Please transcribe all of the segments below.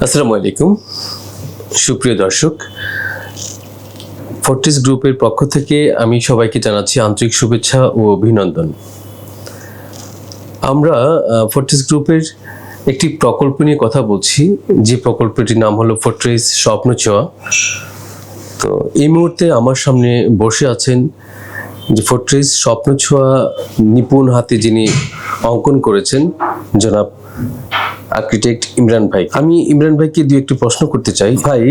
আসসালামু আলাইকুম সুপ্রিয় দর্শক, ফোর্টিস গ্রুপের পক্ষ থেকে আমি সবাইকে জানাচ্ছি আন্তরিক শুভেচ্ছা ও অভিনন্দন। আমরা ফোর্টিস গ্রুপের একটি প্রকল্প নিয়ে কথা বলছি, যে প্রকল্পটির নাম হলো ফোর্ট্রেস স্বপ্ন ছোঁয়া। তো এই মুহূর্তে আমার সামনে বসে আছেন যে ফোর্ট্রেস স্বপ্ন ছোঁয়া নিপুণ হাতে যিনি অঙ্কন করেছেন, জনাব আর্কিটেক্ট ইমরান ভাই। আমি ইমরান ভাইকে দুই একটি প্রশ্ন করতে চাই। ভাই,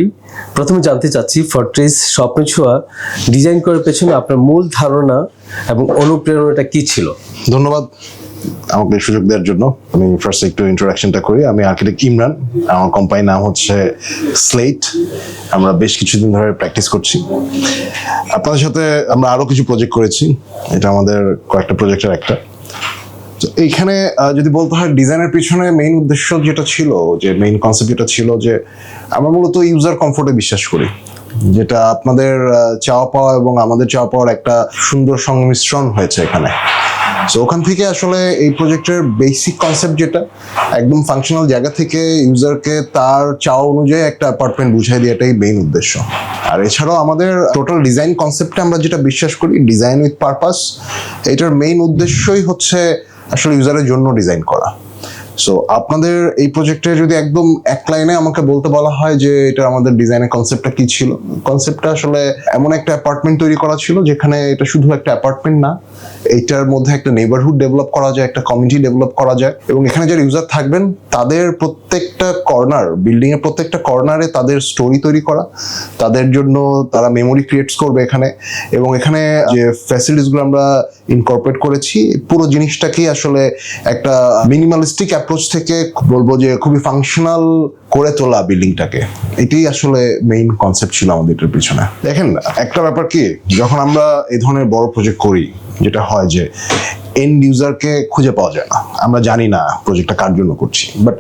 প্রথমে জানতে চাচ্ছি ফোর্ট্রেস স্বপ্ন ছোঁয়া ডিজাইন করার পেছনে আপনার মূল ধারণা এবং অনুপ্রেরণাটা কি ছিল? ধন্যবাদ আমাকে সুযোগ দেওয়ার জন্য। আমি ফার্স্ট একটু ইন্ট্রোডাকশনটা করি। আমি আর্কিটেক্ট ইমরান, আমার কোম্পানির নাম হচ্ছে স্লেট। আমরা বেশ কিছুদিন ধরে প্র্যাকটিস করছি। আপনাদের সাথে আমরা আরো কিছু প্রজেক্ট করেছি, এটা আমাদের কয়েকটা প্রজেক্টের একটা। তো এইখানে যদি বলতে হয় ডিজাইনের পিছনে মেইন উদ্দেশ্য যেটা ছিল, যে মেইন কনসেপ্ট যেটা ছিল, যে আমরা মূলত ইউজার কমফোর্টে বিশ্বাস করি, যেটা আপনাদের চাওয়া পাওয়া এবং আমাদের চাওয়া পাওয়ার একটা সুন্দর সংমিশ্রণ হয়েছে এখানে। সো ওখান থেকে আসলে এই প্রজেক্টের বেসিক কনসেপ্ট যেটা একদম ফাংশনাল জায়গা থেকে ইউজারকে তার চাওয়া অনুযায়ী একটা অ্যাপার্টমেন্ট বুঝাই দেওয়াটাই মেইন উদ্দেশ্য। আর এছাড়াও আমাদের টোটাল ডিজাইন কনসেপ্টে আমরা যেটা বিশ্বাস করি, ডিজাইন উইথ পারপাস, এটার মেইন উদ্দেশ্যই হচ্ছে আসলে ইউজারের জন্য ডিজাইন করা। সো আপনাদের এই প্রজেক্টে যদি একদম এক লাইনে আমাকে বলতে বলা হয় যে এটা আমাদের ডিজাইনের কনসেপ্টটা কি ছিল, কনসেপ্টটা আসলে এমন একটা অ্যাপার্টমেন্ট তৈরি করা ছিল যেখানে এটা শুধু একটা অ্যাপার্টমেন্ট না, এইটার মধ্যে একটা নেইবারহুড ডেভেলপ করা যায়, একটা কমিউনিটি ডেভেলপ করা যায়, এবং এখানে যারা ইউজার থাকবেন তাদের প্রত্যেকটা কর্নার, বিল্ডিং এর প্রত্যেকটা কর্নারে তাদের স্টোরি তৈরি করা, তাদের জন্য তারা মেমোরি ক্রিয়েটস করবে এখানে। এবং এখানে যে ফ্যাসিলিটিসগুলো আমরা ইনকর্পোরেট করেছি, পুরো জিনিসটাকেই আসলে একটা মিনিমালিস্টিক অ্যাপ্রোচ থেকে বলবো যে খুবই ফাংশনাল করে তোলা বিল্ডিংটাকে। এটাই আসলে মেইন কনসেপ্ট ছিল আমাদের এটার পিছনে। দেখেন, একটা ব্যাপার কি, যখন আমরা এই ধরনের বড় প্রজেক্ট করি, যেটা হয় যে এন্ড ইউজারকে খুঁজে পাওয়া যায় না, আমরা জানি না প্রজেক্টটা কার জন্য করছি। বাট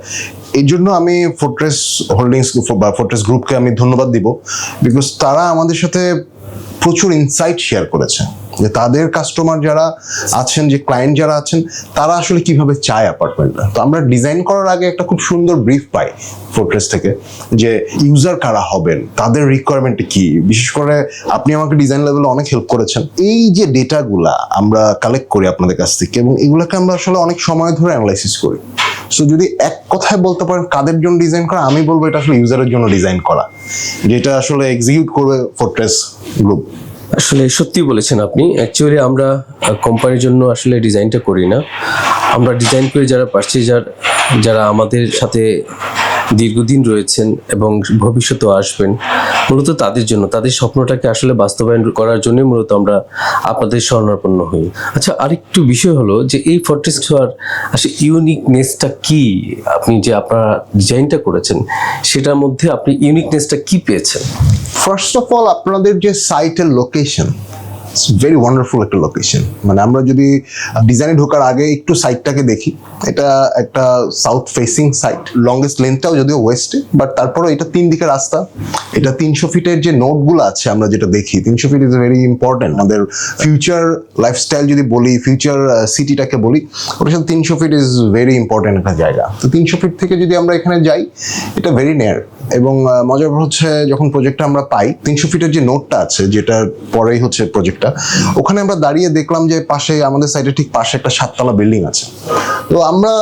এই জন্য আমি ফোর্ট্রেস হোল্ডিংস বা ফোর্ট্রেস গ্রুপকে আমি ধন্যবাদ দিব, বিকজ তারা আমাদের সাথে প্রচুর ইনসাইট শেয়ার করেছে যে তাদের কাস্টমার যারা আছেন, যে ক্লায়েন্ট যারা আছেন, তারা আসলে কিভাবে চায় অ্যাপার্টমেন্টটা। তো আমরা ডিজাইন করার আগে একটা খুব সুন্দর ব্রিফ পাই ফোর্ট্রেস থেকে, যে ইউজার কারা হবেন, তাদের রিকোয়ারমেন্ট কি। বিশেষ করে আপনি আমাকে ডিজাইন লেভেলে অনেক হেল্প করেছেন। এই যে ডেটাগুলা আমরা কালেক্ট করি আপনাদের কাছ থেকে, এবং এগুলোকে আমরা আসলে অনেক সময় ধরে অ্যানালাইসিস করি। সো যদি এক কথায় বলতে পারেন কাদের জন্য ডিজাইন করা, আমি বলবো এটা আসলে ইউজারের জন্য ডিজাইন করা, যেটা আসলে এক্সিকিউট করবে ফোর্ট্রেস গ্রুপ। আসলে সত্যি বলেছেন আপনি। অ্যাকচুয়ালি আমরা কোম্পানির জন্য আসলে ডিজাইনটা করি না, আমরা ডিজাইন করি যারা পারচেজার, যারা আমাদের সাথে দীর্ঘদিন রয়েছেন এবং ভবিষ্যতেও আসবেন, মূলত তাদের জন্য, তাদের স্বপ্নটাকে আসলে বাস্তবায়ন করার জন্যই মূলত আমরা আপনাদের শরণাপন্ন হই। আচ্ছা, আরেকটু বিষয় হলো যে এই ফোর্ট্রেস ছোঁয়ার আসলে ইউনিকনেসটা কি? আপনি যে আপনারা ডিজাইনটা করেছেন সেটার মধ্যে আপনি ইউনিকনেসটা কি পেয়েছেন? ফার্স্ট অফ অল, আপনাদের যে সাইটের লোকেশন, ইটস ভেরি ওয়ান্ডারফুল একটা লোকেশন। মানে আমরা যদি ডিজাইনে ঢোকার আগে একটু সাইটটাকে দেখি, এটা একটা সাউথ ফেসিং সাইট, লংগেস্ট লেন্থটাও যদিও ওয়েস্টে, বাট তারপরেও এটা 3 দিকের রাস্তা। এটা 300 ফিটের যে নোটগুলো আছে আমরা যেটা দেখি, 300 ফিট ইজ ভেরি ইম্পর্টেন্ট। আমাদের ফিউচার লাইফস্টাইল যদি বলি, ফিউচার সিটিটাকে বলি, ওটার সাথে 300 ফিট ইজ ভেরি ইম্পর্টেন্ট একটা জায়গা। তো 300 ফিট থেকে যদি আমরা এখানে যাই, এটা ভেরি নিয়ার। এবং মজার হচ্ছে যখন প্রজেক্টটা আমরা পাই, 300 ফিটের যে নোটটা আছে, যেটার পরেই হচ্ছে প্রজেক্টটা, ওখানে আমরা দাঁড়িয়ে দেখলাম যে পাশে, আমাদের সাইডে ঠিক পাশে একটা 7তলা বিল্ডিং আছে। তো আমরা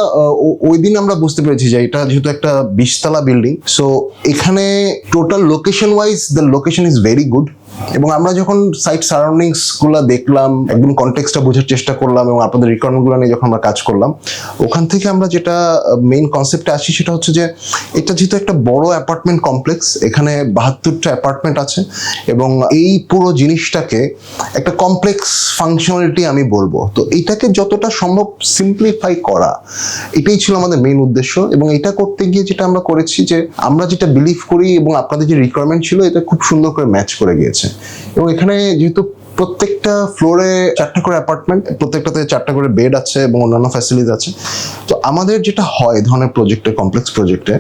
ওই দিন আমরা বুঝতে পেরেছি যে এটা যেহেতু একটা 20তলা বিল্ডিং, সো এখানে total location wise the location is very good. এবং আমরা যখন সাইট সারাউন্ডিংস গুলা দেখলাম, একদম কনটেক্সটটা বোঝার চেষ্টা করলাম, এবং আপনাদের রিকোয়ারমেন্ট গুলো নিয়ে যখন আমরা কাজ করলাম, ওখান থেকে আমরা যেটা মেইন কনসেপ্টে আসি, সেটা হচ্ছে যে এটা যেহেতু একটা বড় অ্যাপার্টমেন্ট কমপ্লেক্স, এখানে 72টা অ্যাপার্টমেন্ট আছে, এবং এই পুরো জিনিসটাকে একটা কমপ্লেক্স ফাংশনালিটি আমি বলবো। তো এইটাকে যতটা সম্ভব সিম্পলিফাই করা, এটাই ছিল আমাদের মেইন উদ্দেশ্য। এবং এটা করতে গিয়ে যেটা আমরা করেছি, যে আমরা যেটা বিলিভ করি এবং আপনাদের যে রিকোয়ারমেন্ট ছিল, এটা খুব সুন্দর করে ম্যাচ করে গিয়েছে। এবং এখানে যেহেতু প্রত্যেকটা ফ্লোরে 4টা করে অ্যাপার্টমেন্ট, প্রত্যেকটাতে 4টা করে বেড আছে এবং অন্যান্য ফ্যাসিলিটি আছে। তো আমাদের যেটা হয় এই ধরনের প্রজেক্টে, কমপ্লেক্স প্রজেক্টে,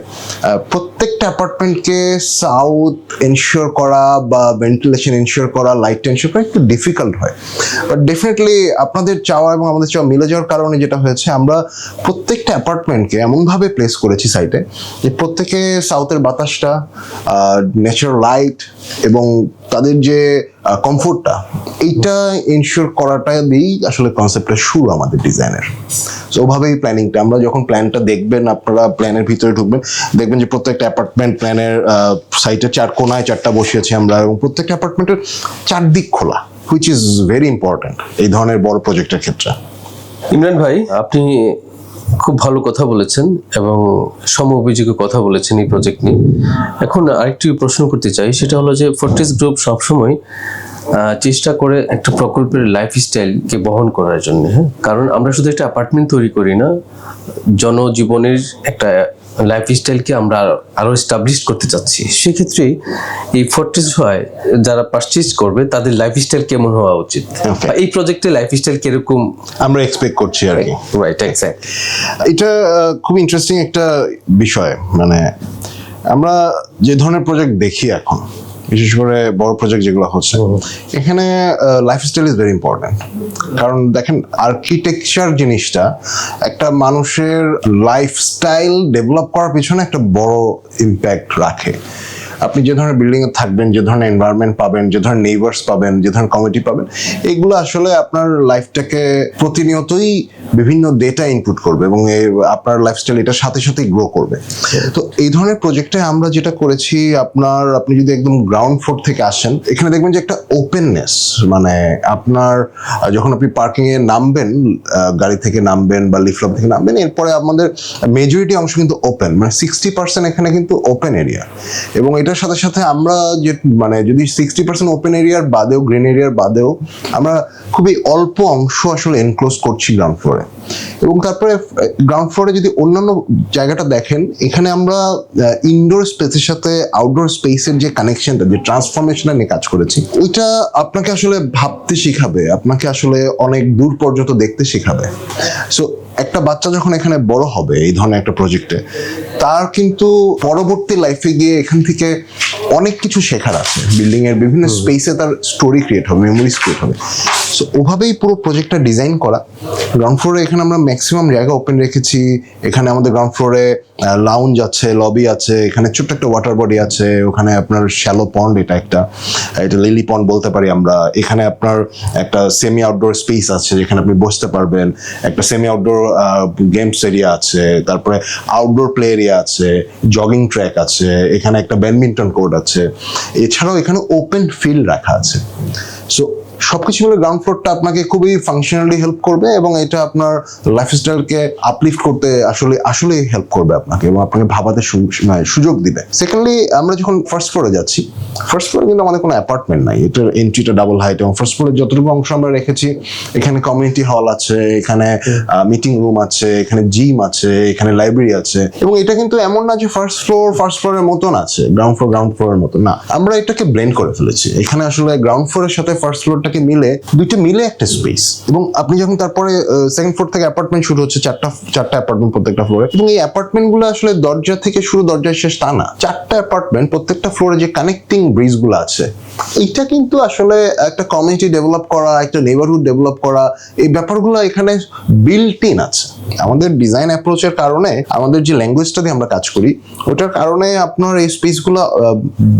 প্রত্যেকটা অ্যাপার্টমেন্টকে সাউথ এনশিওর করা বা ভেন্টিলেশন এনশিওর করা, লাইট এনশিওর করা একটু ডিফিকাল্ট হয়। বাট ডেফিনেটলি আপনাদের চাওয়া এবং আমাদের চাওয়া মিলে যাওয়ার কারণে যেটা হয়েছে, আমরা প্রত্যেকটা অ্যাপার্টমেন্টকে এমনভাবে প্লেস করেছি সাইটে যে প্রত্যেকে সাউথের বাতাসটা, ন্যাচারাল লাইট এবং তাদের যে কমফোর্টটা, এইটা এনশিওর করাটা দিয়েই আসলে কনসেপ্টটা শুরু আমাদের ডিজাইনের। সো ওভাবেই প্ল্যানিংটা, আমরা যখন প্ল্যানটা দেখবেন, আপনারা প্ল্যানের ভিতরে ঢুকবেন, দেখবেন যে প্রত্যেকটা অ্যাপার্টমেন্ট প্ল্যানের সাইটে 4 কোণায় 4টা বসিয়েছি আমরা, এবং প্রত্যেকটা অ্যাপার্টমেন্টের 4 দিক খোলা, হুইচ ইজ ভেরি ইম্পর্ট্যান্ট এই ধরনের বড় প্রজেক্টের ক্ষেত্রে। ইমরান ভাই, আপনি খুব ভালো কথা বলেছেন এবং সমঅভিযোগের কথা বলেছেন এই প্রজেক্ট নিয়ে। এখন আরেকটি প্রশ্ন করতে চাই, সেটা হলো যে ফোর্ট্রেস গ্রুপ সবসময় চেষ্টা করে একটা প্রকল্পের লাইফস্টাইলকে বহন করার জন্য, হ্যাঁ, কারণ আমরা শুধু একটা অ্যাপার্টমেন্ট তৈরি করি না, জনজীবনের একটা লাইফস্টাইলকে আমরা আরো এস্টাবলিশ করতে চাচ্ছি। সেক্ষেত্রে এই ফোর্ট্রেস হয় যারা পারচেজ করবে তাদের লাইফস্টাইল কেমন হওয়া উচিত, বা এই প্রজেক্টে লাইফস্টাইল কিরকম আমরা এক্সপেক্ট করছি আর কি। Right, exact. এটা খুব ইন্টারেস্টিং একটা বিষয়। মানে আমরা যে ধরনের প্রজেক্ট দেখি এখন, বিশেষ করে বড় প্রজেক্ট যেগুলো হচ্ছে, এখানে লাইফস্টাইল ইজ ভেরি ইম্পর্ট্যান্ট। কারণ দেখেন, আর্কিটেকচার জিনিসটা একটা মানুষের লাইফস্টাইল ডেভেলপ করার পিছনে একটা বড় ইম্প্যাক্ট রাখে। আপনি যে ধরনের বিল্ডিং এ থাকবেন, যে ধরনের এনভায়রনমেন্ট পাবেন, যে ধরনের নেইবার্স পাবেন, যে ধরনের কমিউনিটি পাবেন, এগুলো আসলে আপনার লাইফটাকে প্রতিনিয়তই বিভিন্ন ডেটা ইনপুট করবে এবং আপনার লাইফস্টাইল এটার সাথে সাথে গ্রো করবে। তো এই ধরনের প্রজেক্টে আমরা যেটা করেছি, আপনি যদি একদম গ্রাউন্ড ফ্লোর থেকে আসেন, এখানে দেখবেন যে একটা ওপেননেস, মানে আপনার যখন আপনি পার্কিং এ নামবেন, গাড়ি থেকে নামবেন বা লিফট থেকে নামবেন, এরপরে আমাদের মেজরিটি অংশ কিন্তু ওপেন, মানে 60% এখানে কিন্তু ওপেন এরিয়া। এবং এটার সাথে সাথে আমরা যে মানে যদি 60% ওপেন এরিয়ার বাদেও, গ্রিন এরিয়ার বাদেও, আমরা খুবই অল্প অংশ আসলে এনক্লোজ করছি গ্রাউন্ড ফ্লোরে। এবং তারপরে গ্রাউন্ড ফ্লোরে যদি অন্যান্য জায়গাটা দেখেন, এখানে আমরা ইনডোর স্পেসের সাথে আউটডোর স্পেসের যে কানেকশনটা, যে ট্রান্সফরমেশনটা নিয়ে কাজ করেছি, ওইটা আপনাকে আসলে ভাবতে শিখাবে, আপনাকে আসলে অনেক দূর পর্যন্ত দেখতে শিখাবে। সো একটা বাচ্চা যখন এখানে বড় হবে এই ধরনের একটা প্রজেক্টে, তার কিন্তু পরবর্তী লাইফে গিয়ে এখান থেকে অনেক কিছু শেখার আছে। বিল্ডিং এর বিভিন্ন স্পেসে তার স্টোরি ক্রিয়েট হবে, মেমোরিজ ক্রিয়েট হবে। সো ওভাবেই পুরো প্রজেক্টটা ডিজাইন করা। গ্রাউন্ড ফ্লোরে এখানে আমরা ম্যাক্সিমাম জায়গা ওপেন রেখেছি। এখানে আমাদের গ্রাউন্ড ফ্লোরে লাউঞ্জ আছে, লবি আছে, এখানে ছোট্ট একটা ওয়াটার বডি আছে, ওখানে আপনার শ্যালো পন্ড, এটা লিলি পন্ড বলতে পারি আমরা। এখানে আপনার একটা সেমি আউটডোর স্পেস আছে যেখানে আপনি বসতে পারবেন, একটা সেমি আউটডোর গেমস এরিয়া আছে, তারপরে আউটডোর প্লে এরিয়া আছে, জগিং ট্র্যাক আছে, এখানে একটা ব্যাডমিন্টন কোর্ট আছে, এছাড়াও এখানে ওপেন ফিল্ড রাখা আছে। সো সবকিছু মিলে গ্রাউন্ড ফ্লোরটা আপনাকে খুবই ফাংশনালি হেল্প করবে এবং এটা আপনার লাইফস্টাইলকে আপলিফট করতে আসলে হেল্প করবে আপনাকে, এবং আপনাকে ভাবাতে সুযোগ দিবে। সেকেন্ডলি, আমরা যখন ফার্স্ট ফ্লোরে যাচ্ছি, ফার্স্ট ফ্লোরে কিন্তু আমাদের কোনো অ্যাপার্টমেন্ট নাই, এটার এন্ট্রিটা ডাবল হাইট, এবং ফার্স্ট ফ্লোরে যতটুকু অংশ আমরা রেখেছি, এখানে কমিউনিটি হল আছে, এখানে মিটিং রুম আছে, এখানে জিম আছে, এখানে লাইব্রেরি আছে। এবং এটা কিন্তু এমন না যে ফার্স্ট ফ্লোরের মতন আছে, গ্রাউন্ড ফ্লোরের মতন না, আমরা এটাকে ব্লেন্ড করে ফেলেছি। এখানে আসলে গ্রাউন্ড ফ্লোরের সাথে ফার্স্ট ফ্লোরটাকে দুইটা মিলে একটা স্পেস। এবং আপনি যখন তারপরে সেকেন্ড ফ্লোর থেকে অ্যাপার্টমেন্ট শুরু হচ্ছে, চারটা অ্যাপার্টমেন্ট প্রত্যেকটা ফ্লোরে, এবং এই অ্যাপার্টমেন্ট গুলো আসলে দরজা থেকে শুরু, দরজায় শেষ তা না, 4টা অ্যাপার্টমেন্ট, প্রত্যেকটা ফ্লোরে যে কানেক্টিং ব্রিজ গুলো আছে, এইটা কিন্তু আসলে একটা কমিউনিটি ডেভেলপ করা, একটা নেইবারহুড ডেভেলপ করা, এই ব্যাপারগুলো এখানে বিল্ট ইন আছে। আমাদের ডিজাইন অ্যাপ্রোচের কারণে, আমাদের যে ল্যাঙ্গুয়েজটা দিয়ে আমরা কাজ করি, ওটার কারণে আপনার এই স্পেসগুলো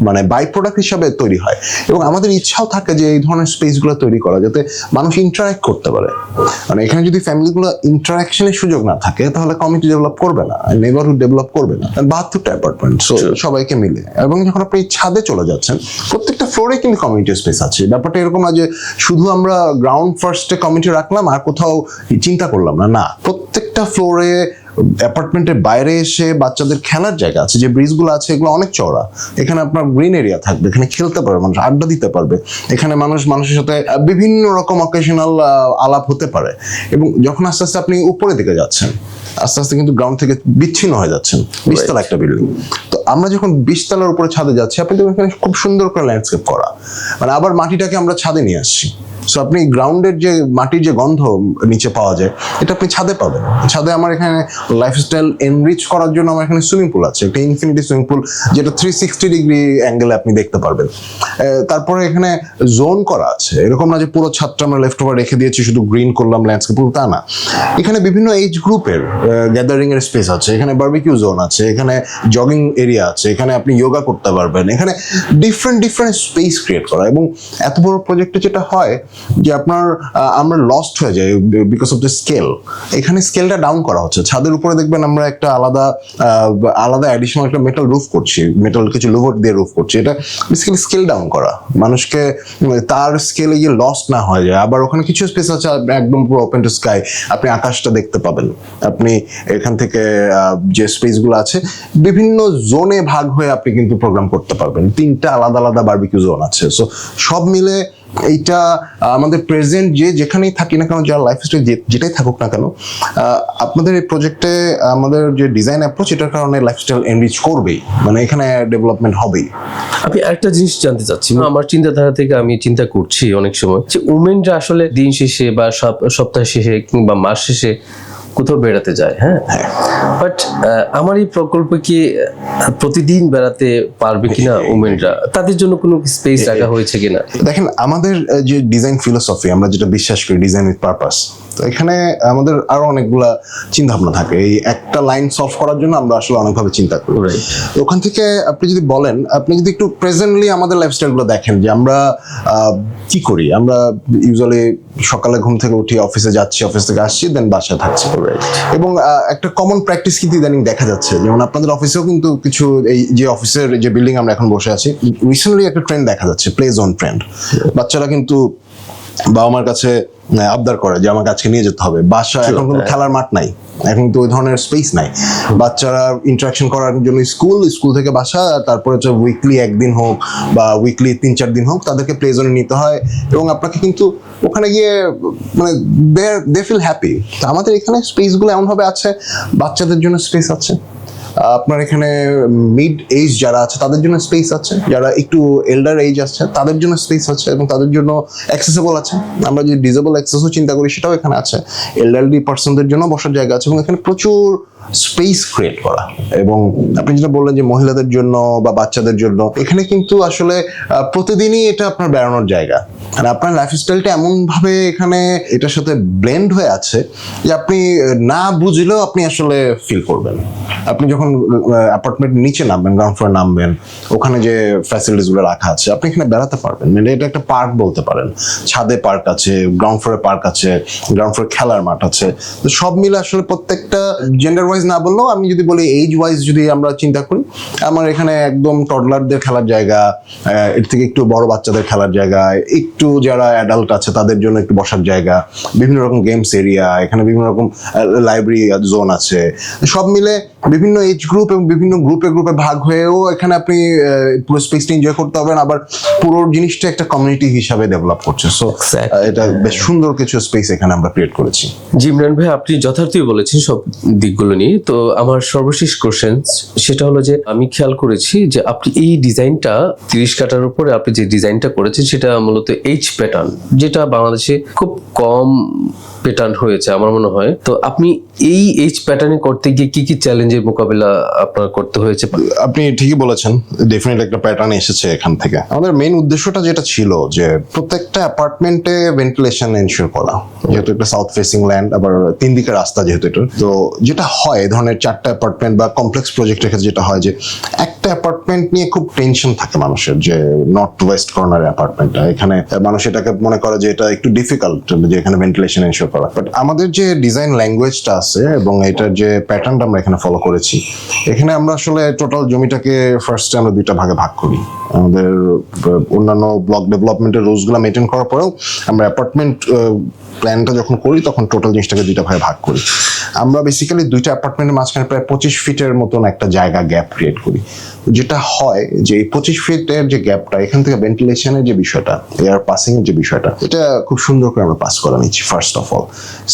মানে বাই প্রোডাক্ট হিসাবে তৈরি হয়। এবং আমাদের ইচ্ছাও থাকে যে এই ধরনের স্পেসগুলো তৈরি করা, যাতে মানুষ ইন্টারাক্ট করতে পারে। মানে এখানে যদি ফ্যামিলিগুলো ইন্টারাকশনের সুযোগ না থাকে, তাহলে কমিউনিটি ডেভেলপ করবে না, নেইবারহুড ডেভেলপ করবে না। 72টা অ্যাপার্টমেন্ট, সবাইকে মিলে। এবং যখন আপনি ছাদে চলে যাচ্ছেন, প্রত্যেকটা ফ্লোরে কিন্তু কমিউনিটি স্পেস আছে। ব্যাপারটা এরকম না যে শুধু আমরা গ্রাউন্ড ফার্স্টে কমিউনিটি রাখলাম আর কোথাও চিন্তা করলাম না, প্রত্যেকটা ফ্লোরে অ্যাপার্টমেন্টের বাইরে এসে বাচ্চাদের খেলার জায়গা আছে, যে ব্রিজগুলো আছে এগুলো অনেক চওড়া। এখানে আপনার গ্রিন এরিয়া থাকবে, এখানে খেলতে পারবে মানুষ, আড্ডা দিতে পারবে, এখানে মানুষের সাথে বিভিন্ন রকম অকেশনাল আলাপ হতে পারে। এবং যখন আস্তে আস্তে আপনি উপরের দিকে যাচ্ছেন, আস্তে আস্তে কিন্তু গ্রাউন্ড থেকে বিচ্ছিন্ন হয়ে যাচ্ছেন। 20 তলা একটা বিল্ডিং, তো আমরা যখন 20 তলার উপরে ছাদে যাচ্ছি, আপনি দেখবেন এখানে খুব সুন্দর করে ল্যান্ডস্কেপ করা, মানে আবার মাটিটাকে আমরা ছাদে নিয়ে আসছি। সো আপনি গ্রাউন্ডের যে মাটির যে গন্ধ নিচে পাওয়া যায়, এটা আপনি ছাদে পাবেন। ছাদে আমার এখানে লাইফস্টাইল এনরিচ করার জন্য আমার এখানে সুইমিং পুল আছে, একটা ইনফিনিটি সুইমিং পুল, যেটা 360 ডিগ্রি অ্যাঙ্গেলে আপনি দেখতে পারবেন। তারপরে এখানে জোন করা আছে, এরকম না যে পুরো ছাদটা আমরা লেফট ওভার রেখে দিয়েছি, শুধু গ্রিন করলাম ল্যান্ডস্কেপ, তা না। এখানে বিভিন্ন এজ গ্রুপের গ্যাদারিং এর স্পেস আছে, এখানে বারবিকিউ জোন আছে, এখানে জগিং এরিয়া আছে, এখানে আপনি যোগা করতে পারবেন, এখানে ডিফারেন্ট স্পেস ক্রিয়েট করা। এবং এত বড় প্রজেক্টে যেটা হয় যে আপনার আমরা লস্ট হয়ে যাই বিকজ অফ দ্য স্কেল। এখানে স্কেলটা ডাউন করা হচ্ছে। ছাদের উপরে দেখবেন আমরা একটা আলাদা অ্যাডিশনাল একটা মেটাল রুফ করছি, মেটাল কিছু লুভট দিয়ে রুফ করছি। এটা বেসিক্যালি স্কেল ডাউন করা, মানুষকে তার স্কেলে গিয়ে লস্ট না হয়ে যায়। আবার ওখানে কিছু স্পেস আছে একদম পুরো ওপেন টু স্কাই, আপনি আকাশটা দেখতে পাবেন। আপনি এখান থেকে যে স্পেসগুলো আছে বিভিন্ন জোনে ভাগ হয়ে আপনি কিন্তু প্রোগ্রাম করতে পারবেন। 3টা আলাদা বারবিকিউ জোন আছে। সো সব মিলে এইটা আমাদের প্রেজেন্ট যেখানেই থাকি না কেন, যারা লাইফস্টাইল যেটাই থাকুক না কেন, আপনাদের এই প্রজেক্টে আমাদের যে ডিজাইন অ্যাপ্রোচ, এটার কারণে লাইফস্টাইল এনরিচ করবেই, মানে এখানে ডেভেলপমেন্ট হবেই। আমি আরেকটা জিনিস জানতে চাচ্ছি, আমার চিন্তাধারা থেকে আমি চিন্তা করছি অনেক সময় যে উমেনরা আসলে দিন শেষে বা সপ্তাহ শেষে কিংবা মাস শেষে কোথাও বেড়াতে যায়, হ্যাঁ, বাট আমার এই প্রকল্পে কি প্রতিদিন বেড়াতে পারবে কিনা উমেনরা? তাদের জন্য কোনো স্পেস রাখা হয়েছে কিনা? দেখেন, আমাদের যে ডিজাইন ফিলোসফি, আমরা যেটা বিশ্বাস করি ডিজাইন উইথ পারপাস, তো এখানে আমাদের আরো অনেকগুলা চিন্তা ভাবনা থাকে। এই একটা লাইন সলভ করার জন্য আমরা আসলে অনেকভাবে চিন্তা করি। ওখান থেকে আপনি যদি বলেন, আপনি যদি একটু প্রেজেন্টলি আমাদের লাইফস্টাইলগুলো দেখেন যে আমরা কি করি। আমরা ইউজুয়ালি সকালে ঘুম থেকে উঠি, অফিসে যাচ্ছি, অফিস থেকে আসছি, দেন বাসায় থাকছি। এবং একটা কমন প্র্যাকটিস কিন্তু ইদানিং দেখা যাচ্ছে, যেমন আপনাদের অফিসেও কিন্তু কিছু, এই যে অফিসের যে বিল্ডিং আমরা এখন বসে আছি, রিসেন্টলি একটা ট্রেন্ড দেখা যাচ্ছে, প্লে জোন ট্রেন্ড। বাচ্চারা কিন্তু বাবা মার কাছে আবদার করে যে আমাকে আজকে নিয়ে যেতে হবে বাসায়। এখন কিন্তু খেলার মাঠ নাই, এখন তো ওই ধরনের স্পেস নাই। বাচ্চারা ইন্টারাকশন করার জন্য স্কুল থেকে বাসা, তারপরে হচ্ছে উইকলি একদিন হোক বা উইকলি 3-4 দিন হোক, তাদেরকে প্লে জোনে নিতে হয়। এবং আপনাকে কিন্তু ওখানে গিয়ে মানে দে ফিল হ্যাপি। তো আমাদের এখানে স্পেসগুলো এমনভাবে আছে, বাচ্চাদের জন্য স্পেস আছে, আপনার এখানে মিড এজ যারা আছে তাদের জন্য স্পেস আছে, যারা একটু এল্ডার এজ আছে তাদের জন্য স্পেস আছে, এবং তাদের জন্য অ্যাক্সেসেবল আছে। আমরা যে ডিজেবল অ্যাক্সেসও চিন্তা করি, সেটাও এখানে আছে। এল্ডারলি পার্সনদের জন্য বসার জায়গা আছে, এবং এখানে প্রচুর স্পেস ক্রিয়েট করা। এবং আপনি যেটা বললেন যে মহিলাদের জন্য বা বাচ্চাদের জন্য, এখানে কিন্তু আসলে প্রতিদিনই এটা আপনার বেড়ানোর জায়গা। আর আপনার লাইফস্টাইলটা এমনভাবে এখানে এটার সাথে ব্লেন্ড হয়ে আছে যে আপনি না বুঝলেও আপনি আসলে ফিল করবেন। আপনি যখন অ্যাপার্টমেন্ট নিচে নামবেন, গ্রাউন্ড ফ্লোরে নামবেন, ওখানে যে ফ্যাসিলিটিসগুলো রাখা আছে, আপনি এখানে বেড়াতে পারবেন। মানে এটা একটা পার্ক বলতে পারেন। ছাদে পার্ক আছে, গ্রাউন্ড ফ্লোরে পার্ক আছে, গ্রাউন্ড ফ্লোরে খেলার মাঠ আছে। তো সব মিলে আসলে প্রত্যেকটা জেন্ডার ওয়াইজ না বললেও, আমি যদি বলি এজ ওয়াইজ যদি আমরা চিন্তা করি, আমার এখানে একদম টডলারদের খেলার জায়গা, এর থেকে একটু বড় বাচ্চাদের খেলার জায়গা, একটু যারা অ্যাডাল্ট আছে তাদের জন্য একটু বসার জায়গা, বিভিন্ন রকম গেমস এরিয়া, এখানে বিভিন্ন রকম লাইব্রেরি জোন আছে। সব মিলে বিভিন্ন এজ গ্রুপ এবং বিভিন্ন গ্রুপে ভাগ হয়েও এখানে আপনি পুরো স্পেসটা এনজয় করতে পারবেন। আবার পুরো জিনিসটা একটা কমিউনিটি হিসাবে ডেভেলপ করছে। সো এটা বেশ সুন্দর কিছু স্পেস এখানে আমরা ক্রিয়েট করেছি। জি ইমরান ভাই, আপনি যথার্থই বলেছেন সব দিকগুলো নিয়ে। তো আমার সর্বশেষ কোশ্চেন সেটা হলো যে, আমি খেয়াল করেছি যে আপনি এই ডিজাইনটা 30 কাঠার উপরে আপনি যে ডিজাইনটা করেছেন, সেটা মূলত এইচ প্যাটার্ন, যেটা বাংলাদেশে খুব কম প্যাটার্ন হয়েছে আমার মনে হয়। তো আপনি এই এইচ প্যাটার্নে করতে গিয়ে কি কি চ্যালেঞ্জের মোকাবিলা আপনার করতে হয়েছে? আপনি ঠিকই বলেছেন, ডেফিনেটলি একটা প্যাটার্ন এসেছে এখান থেকে। আমাদের মেইন উদ্দেশ্যটা যেটা ছিল যে প্রত্যেকটা অ্যাপার্টমেন্টে ভেন্টিলেশন এনশিওর করা, যেহেতু একটা সাউথ ফেসিং ল্যান্ড, আবার 3 দিকের রাস্তা যেহেতু এটা। তো যেটা হয়, এই ধরনের 4টা অ্যাপার্টমেন্ট বা কমপ্লেক্স প্রজেক্টের ক্ষেত্রে যেটা হয় যে একটা অ্যাপার্টমেন্ট নিয়ে খুব টেনশন থাকে মানুষের, যে নর্থ ওয়েস্ট কর্নার অ্যাপার্টমেন্টটা, এখানে মানুষ এটাকে মনে করে যে এটা একটু ডিফিকাল্ট, যে এখানে ভেন্টিলেশন এনশিওর করা। বাট আমাদের যে ডিজাইন ল্যাঙ্গুয়েজটা আছে এবং এটার যে প্যাটার্নটা আমরা এখানে ফলো করেছি, এখানে আমরা আসলে টোটাল জমিটাকে ফার্স্টে আমরা 2টা ভাগে ভাগ করি। আমাদের অন্যান্য ব্লক ডেভেলপমেন্টের রুলসগুলো মেনটেন করার পরেও আমরা অ্যাপার্টমেন্ট প্ল্যানটা যখন করি তখন টোটাল জিনিসটাকে দুইটা ভাগে ভাগ করি। আমরা বেসিক্যালি দুইটা অ্যাপার্টমেন্টের মাঝখানে প্রায় 25 ফিটের মতন একটা জায়গা গ্যাপ ক্রিয়েট করি। যেটা হয় যে এই 25 ফিটের যে গ্যাপটা, এখান থেকে ভেন্টিলেশনের যে বিষয়টা, এয়ার পাসিং এর যে বিষয়টা, এটা খুব সুন্দর করে আমরা পাস করা নিচ্ছি ফার্স্ট অফ অল।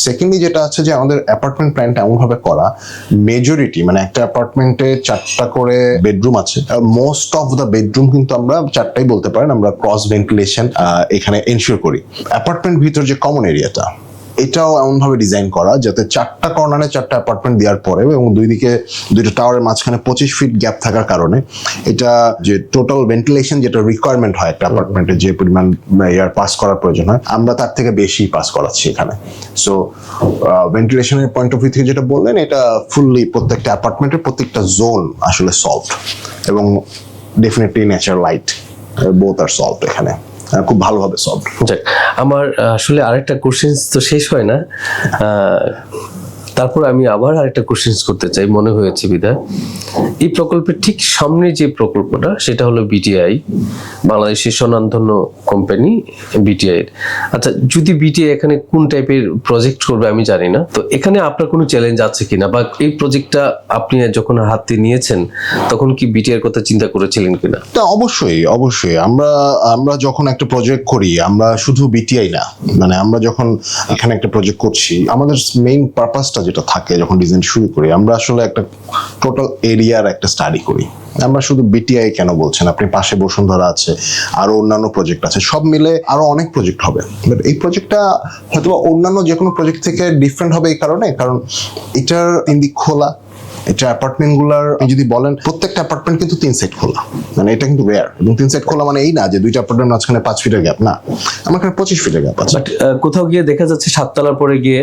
সেকেন্ডলি যেটা আছে যে আমাদের অ্যাপার্টমেন্ট প্ল্যানটা এমনভাবে করা, মেজরিটি মানে একটা অ্যাপার্টমেন্টে 4টা করে বেডরুম আছে, মোস্ট অফ দ্য বেডরুম কিন্তু আমরা 4টাই বলতে পারেন আমরা ক্রস ভেন্টিলেশন এখানে এনশিওর করি। অ্যাপার্টমেন্ট ভিতর যে কমন এরিয়াটা, এটাও এমনভাবে ডিজাইন করা যাতে 4টা কর্নারে 4টা অ্যাপার্টমেন্ট দেওয়ার পরে এবং দুই দিকে দুইটা টাওয়ারের মাঝখানে 25 ফিট গ্যাপ থাকার কারণে এটা যে টোটাল ভেন্টিলেশন যেটা রিকোয়ারমেন্ট হয় একটা অ্যাপার্টমেন্টে, যে পরিমাণ এয়ার পাস করার প্রয়োজন হয়, আমরা তার থেকে বেশি পাস করাচ্ছি এখানে। সো ভেন্টিলেশনের পয়েন্ট অফ ভিউ থেকে যেটা বললেন, এটা ফুললি প্রত্যেকটা অ্যাপার্টমেন্টের প্রত্যেকটা জোন আসলে সলভড, এবং ডেফিনেটলি ন্যাচারাল লাইট বোথ আর সলভড এখানে, খুব ভালোভাবে সলভ। আমার আসলে আরেকটা কোশ্চেন্স তো শেষ হয় না, তারপর আমি আবার আরেকটা কোশ্চেন্স করতে চাই, মনে হয়েছে বিধায়। এই প্রকল্পের ঠিক সামনে যে প্রকল্পটা, সেটা হলো বিটিআই, বাংলাদেশের স্বনামধন্য কোম্পানি বিটিআই এর। আচ্ছা, যদি বিটিআই এখানে কোন টাইপের প্রজেক্ট করবে আমি জানি না, তো এখানে আপনার কোনো চ্যালেঞ্জ আছে কিনা, বা এই প্রজেক্টটা আপনি যখন হাতে নিয়েছেন তখন কি বিটিআই এর কথা চিন্তা করেছিলেন কিনা? তা অবশ্যই অবশ্যই, আমরা যখন একটা প্রজেক্ট করি, আমরা শুধু বিটিআই না, মানে আমরা যখন এখানে একটা প্রজেক্ট করছি, আমাদের মেইন পারপাসটা যেটা থাকে যখন ডিজাইন শুরু করি, আমরা আসলে একটা টোটাল এরিয়ার একটা স্টাডি করি। আমরা শুধু বিটিআই কেন বলছেন, আপনি পাশে বসুন্ধরা আছে, আরো অন্যান্য প্রজেক্ট আছে, সব মিলে আরো অনেক প্রজেক্ট হবে। বাট এই প্রজেক্টটা হয়তো অন্যান্য যে কোনো প্রজেক্ট থেকে ডিফারেন্ট হবে এই কারণে, কারণ এটার ইন্দি খোলা, এটা অ্যাপার্টমেন্ট গুলার যদি বলেন, প্রত্যেকটা অ্যাপার্টমেন্ট কিন্তু 3 সাইড খোলা, মানে এটা কিন্তু রেয়ার। এবং 3 সাইড খোলা মানে এই না যে দুইটা অ্যাপার্টমেন্ট মাঝখানে 5 ফিটের গ্যাপ, না, আমার এখানে 25 ফিটের গ্যাপ আছে। বাট কোথাও গিয়ে দেখা যাচ্ছে 7 তলার পরে গিয়ে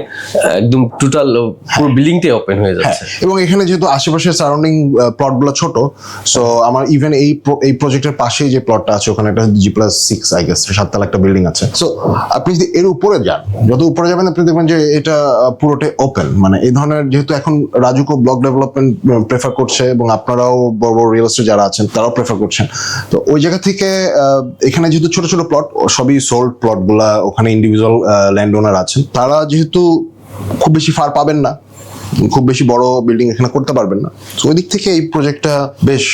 একদম টোটাল পুরো বিল্ডিংটাই ওপেন হয়ে যাচ্ছে। এবং এখানে যেহেতু আশেপাশের সারাউন্ডিং প্লটগুলো ছোট, সো আমার ইভেন এই প্রজেক্টের পাশেই যে প্লটটা আছে, ওখানে একটা G+6 আই গেস 7 তলা একটা বিল্ডিং আছে। সো আপনি যদি এর উপরে যান, যত উপরে যাবেন আপনি দেখবেন যে এটা পুরোটাই ওপেন। মানে এই ধরনের, যেহেতু এখন রাজুকো ব্লক ডেভেলপমেন্ট প্রেফার করছে এবং আপনারাও বড় বড় রিয়েল এস্টেট যারা আছেন তারাও প্রেফার করছেন, তো ওই জায়গা থেকে এখানে যেহেতু ছোট ছোট প্লট, সবই সোল্ড প্লট গুলা, ওখানে ইন্ডিভিজুয়াল ল্যান্ড ওনার আছেন, তারা যেহেতু খুব বেশি ফার পাবেন না, খুব বেশি বড় বিল্ডিং এখানে করতে পারবেন না, তো ওই দিক থেকে এই প্রজেক্টটা বেশ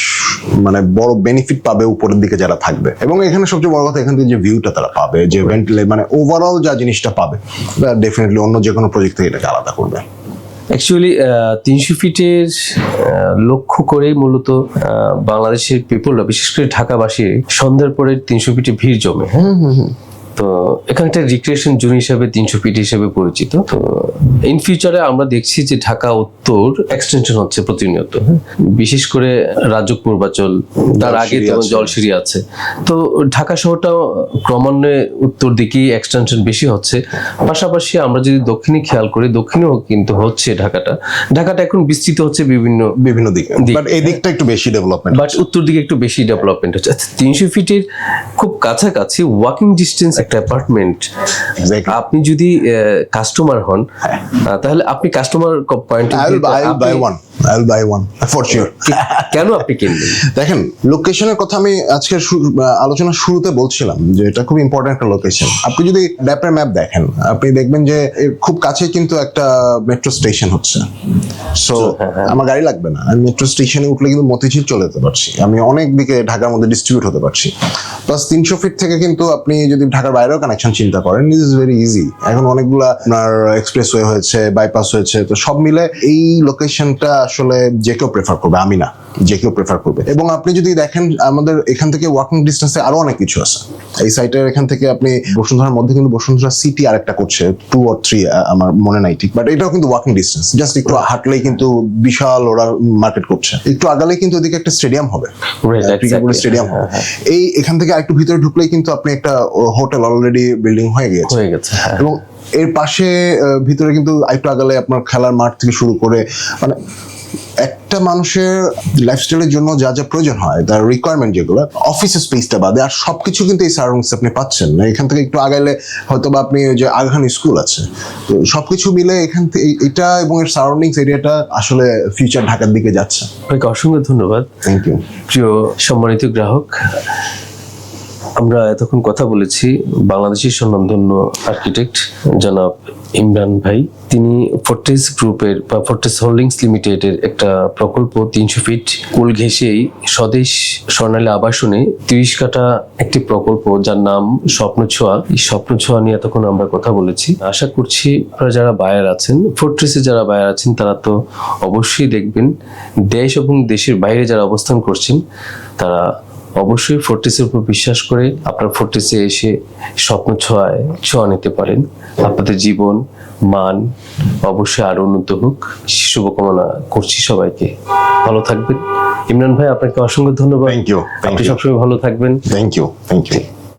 মানে বড় বেনিফিট পাবে উপরের দিকে যারা থাকবে। এবং এখানে সবচেয়ে বড় কথা, এখান থেকে যে ভিউটা তারা পাবে, যে ভেন্টিলে মানে ওভারঅল যা জিনিসটা পাবে, ডেফিনেটলি অন্য যে কোনো প্রজেক্ট থেকে এটাকে আলাদা করবে। অ্যাকচুয়ালি 300 ফিটের লক্ষ্য করেই মূলত বাংলাদেশের পিপলরা, বিশেষ করে ঢাকাবাসী, সন্ধ্যার পরে 300 ফিটে ভিড় জমে। তো এখানটা রিক্রিয়েশন জোন হিসেবে 300 ফিট হিসেবে পরিচিত। তো ইন ফিউচারে আমরা দেখছি যে ঢাকা উত্তর এক্সটেনশন হচ্ছে প্রতিনিয়ত, বিশেষ করে রাজুক পূর্বাচল, তার আগে যেমন জলসিঁড়ি আছে। তো ঢাকা শহরটাও ক্রমান্বয়ে উত্তর দিকেই এক্সটেনশন বেশি হচ্ছে। পাশাপাশি আমরা যদি দক্ষিণে খেয়াল করি, দক্ষিণেও কিন্তু হচ্ছে ঢাকাটা এখন বিস্তৃত হচ্ছে বিভিন্ন দিকে, বাট এই দিকটা একটু বেশি ডেভেলপমেন্ট, বাট উত্তর দিকে একটু বেশি ডেভেলপমেন্ট হচ্ছে। 300 ফিটের খুব কাছাকাছি ওয়াকিং ডিস্টেন্স একটা অ্যাপার্টমেন্ট, আপনি যদি কাস্টমার হন তাহলে আপনি customer point I'll buy one for sure. কেন আপনি কিনবেন? দেখেন, লোকেশনের কথা আমি আজকে আলোচনার শুরুতে বলছিলাম যে এটা খুব ইম্পর্টেন্ট একটা লোকেশন। আপনি যদি ম্যাপের ম্যাপ দেখেন, আপনি দেখবেন যে খুব কাছে কিন্তু একটা মেট্রো স্টেশন হচ্ছে। সো আমার গাড়ি লাগবে না, আমি মেট্রো স্টেশনে উঠলে কিন্তু মতিঝিল চলে যেতে পারছি, আমি অনেক দিকে ঢাকার মধ্যে ডিস্ট্রিবিউট হতে পারছি। প্লাস 300 ফিট থেকে কিন্তু আপনি যদি ঢাকার বাইরেও কানেকশন চিন্তা করেন, ইট ইজ ভেরি ইজি। এখন অনেকগুলা আপনার এক্সপ্রেসওয়ে হয়েছে, বাইপাস হয়েছে, তো সব মিলে এই লোকেশনটা আসলে যে কেউ প্রেফার করবে, আমি না, যে কেউ প্রেফার করবে। এবং আপনি যদি দেখেন, আমাদের এখান থেকে ওয়াকিং ডিস্টেন্সে আরো অনেক কিছু আছে। এই সাইটের এখান থেকে আপনি বসুন্ধরার মধ্যে কিন্তু বসুন্ধরা সিটি আরেকটা করছে, 2 or 3 আমার মনে নাই ঠিক, বাট এটাও কিন্তু ওয়াকিং ডিস্টেন্স, জাস্ট একটু হাঁটলেই কিন্তু বিশাল ওরা মার্কেট করছে। একটু আগালেই কিন্তু ওদিকে একটা স্টেডিয়াম হবে, স্টেডিয়াম হবে। এই এখান থেকে আরেকটু ভিতরে ঢুকলেই কিন্তু আপনি একটা হোটেল অলরেডি বিল্ডিং হয়ে গেছে। এবং এর পাশে ভিতরে কিন্তু আরেকটু আগালে আপনার খেলার মাঠ থেকে শুরু করে মানে একটা মানুষের লাইফস্টাইলের জন্য যা যা প্রয়োজন হয়, তার রিকোয়ারমেন্ট যেগুলো, অফিসের স্পেসটা বাদে আর সবকিছু কিন্তু এই সারাউন্ডিংস আপনি পাচ্ছেন না। এখান থেকে একটু আগাইলে হয়তো বা আপনি ওই যে আগাখান স্কুল আছে, তো সবকিছু মিলে এখান থেকে এটা এবং এর সারাউন্ডিংস এরিয়াটা আসলে ফিউচার ঢাকার দিকে যাচ্ছে। আপনাকে অসংখ্য ধন্যবাদ। Thank you. প্রিয় সম্মানিত গ্রাহক, আমরা এতক্ষণ কথা বলেছি বাংলাদেশের স্বনামধন্য আর্কিটেক্ট জনাব ইমরান ভাই। তিনি ফোর্ট্রেস গ্রুপের বা ফোর্ট্রেস হোল্ডিংস লিমিটেডের একটা প্রকল্প 300 ফিট কুল ঘেঁষেই স্বদেশ স্বর্ণালী আবাসনে 30 কাঠা একটি প্রকল্প যার নাম স্বপ্ন ছোঁয়া। এই স্বপ্ন ছোঁয়া নিয়ে এতক্ষণ আমরা কথা বলেছি। আশা করছি আপনারা যারা বায়ার আছেন, ফোর্ট্রেসে যারা বায়ার আছেন, তারা তো অবশ্যই দেখবেন। দেশ এবং দেশের বাইরে যারা অবস্থান করছেন তারা অবশ্যই ফোর্ট্রেসের উপর বিশ্বাস করে আপনার ফোর্ট্রেসে এসে স্বপ্ন ছোঁয়া নিতে পারেন। আপনাদের জীবন মান অবশ্যই আরো উন্নত হোক, শুভকামনা করছি সবাইকে। ভালো থাকবেন। ইমরান ভাই, আপনাকে অসংখ্য ধন্যবাদ। Thank you. আপনি সবসময় ভালো থাকবেন। Thank you.